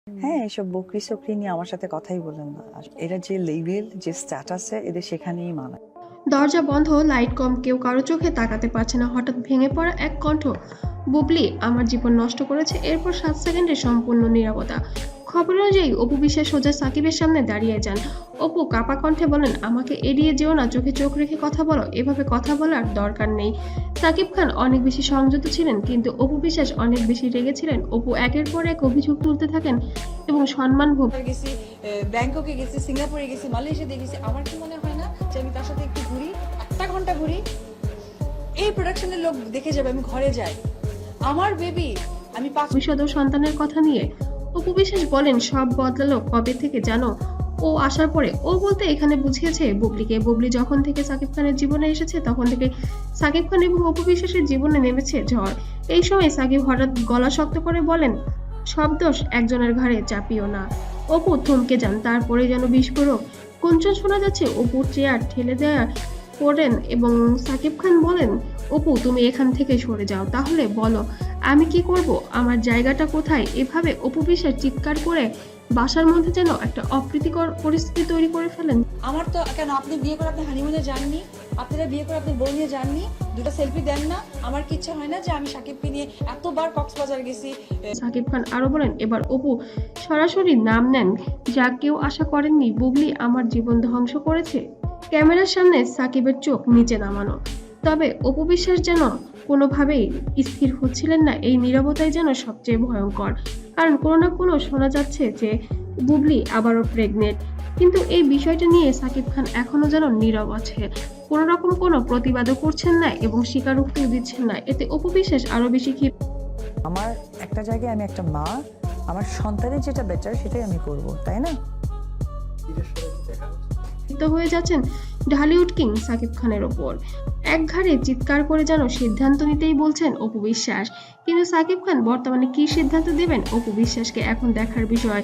হ্যাঁ, এসব বকরি-চকরি নিয়ে আমার সাথে কথাই বলেন না। আর এরা যে লেভেল, যে স্ট্যাটাসে এদের সেখানেই মানায়। দরজা বন্ধ, লাইট কম, কেউ কারো চোখে তাকাতে পারছে না। হঠাৎ ভেঙে পড়া এক কণ্ঠ, বুবলি আমার জীবন নষ্ট করেছে। এরপর 7 সেকেন্ডে সম্পূর্ণ নীরবতা। খবর অনুযায়ী অপু বিশ্বাস সোজা সাকিবের সামনে দাঁড়িয়ে যান। অপু কাপা কণ্ঠে বলেন, আমাকে এড়িয়ে যেও না, চোখে চোখ রেখে কথা বলো, এভাবে কথা বলার দরকার নেই। সাকিব খান অনেক বেশি সংযত ছিলেন, কিন্তু অপু বিশ্বাস অনেক বেশি রেগেছিলেন। অপু একের পর এক অভিযোগ তুলতে থাকেন এবং সম্মান গেছি, ব্যাংককে গেছি, সিঙ্গাপুরে গেছি, মালয়েশিয়াতে গেছি। আমার কি মনে হয় না যে আমি তার সাথে একটু ঘুরি, 1 ঘন্টা ঘুরি, এই প্রোডাকশনের লোক দেখে যাবে আমি ঘরে যাই, আমার বেবি, আমি 5 ভবিষ্যৎ ও সন্তানের কথা নিয়ে অপু বিশ্বাস বলেন, সব বদলালো কবে থেকে জানো? ও আসার পরে। ও বলতে এখানে বুঝিয়েছে বুবলিকে। বুবলি যখন থেকে সাকিব খানের জীবনে এসেছে তখন থেকে সাকিব খান এবং অপু বিশ্বাসের জীবনে নেমেছে ঝড়। এই সময় সাকিব হঠাৎ গলা শক্ত করে বলেন, সব দোষ একজনের ঘাড়ে চাপিও না। অপু থমকে যান, তারপরে যেন বিস্ফোরক গুঞ্জন শোনা যাচ্ছে। অপুর চেয়ার ঠেলে দেয়া পড়েন এবং সাকিব খান বলেন, অপু তুমি এখান থেকে সরে যাও, তাহলে বলো আমি কি করব, আমার জায়গাটা কোথায়? এভাবে অপু বিশ্বাস চিৎকার করে বাসার মধ্যে যেন একটা অপ্রীতিকর পরিস্থিতি তৈরি করে ফেলেন। আমার তো কেন, আপনি বিয়ে করে আপনি হানিমুনে যাননি? আপনারা বিয়ে করে আপনি বউ নিয়ে যাননি? দুটো সেলফি দেন না? আমার কি ইচ্ছা হয় না যে আমি সাকিবকে নিয়ে এতবার কক্সবাজার গেছি? সাকিব খান আরো বলেন, এবার অপু সরাসরি নাম নেন, যা কেউ আশা করেননি। বুবলি আমার জীবন ধ্বংস করেছে। ক্যামেরার সামনে সাকিবের চোখ নিচে নামানো, তবে অপু বিশ্বাস যেন কোনোভাবেই স্থির হচ্ছিলেন না। এই নীরবতাই যেন সবচেয়ে ভয়ঙ্কর, কারণ কোনো না কোনো শোনা যাচ্ছে যে বুবলি আবারও প্রেগনেন্ট। কিন্তু এই বিষয়টা নিয়ে সাকিব খান এখনো যেন নীরব আছে, কোনো রকম কোনো প্রতিবাদও করছেন না এবং স্বীকারোক্তিও দিচ্ছেন না। এতে অপু বিশ্বাস আরো বেশি আমার একটা জায়গায় আমি একটা মা, আমার সন্তানের যেটা বেটার সেটাই আমি করব, তাই না? ক্ষিপ্ত হয়ে যাচ্ছেন ঢালিউড কিং সাকিব খানের ওপর। একঘাড়ে চিৎকার করে যেন সিদ্ধান্ত নিতেই বলছেন অপু বিশ্বাস। কিন্তু সাকিব খান বর্তমানে কি সিদ্ধান্ত দেবেন অপু বিশ্বাসকে এখন দেখার বিষয়।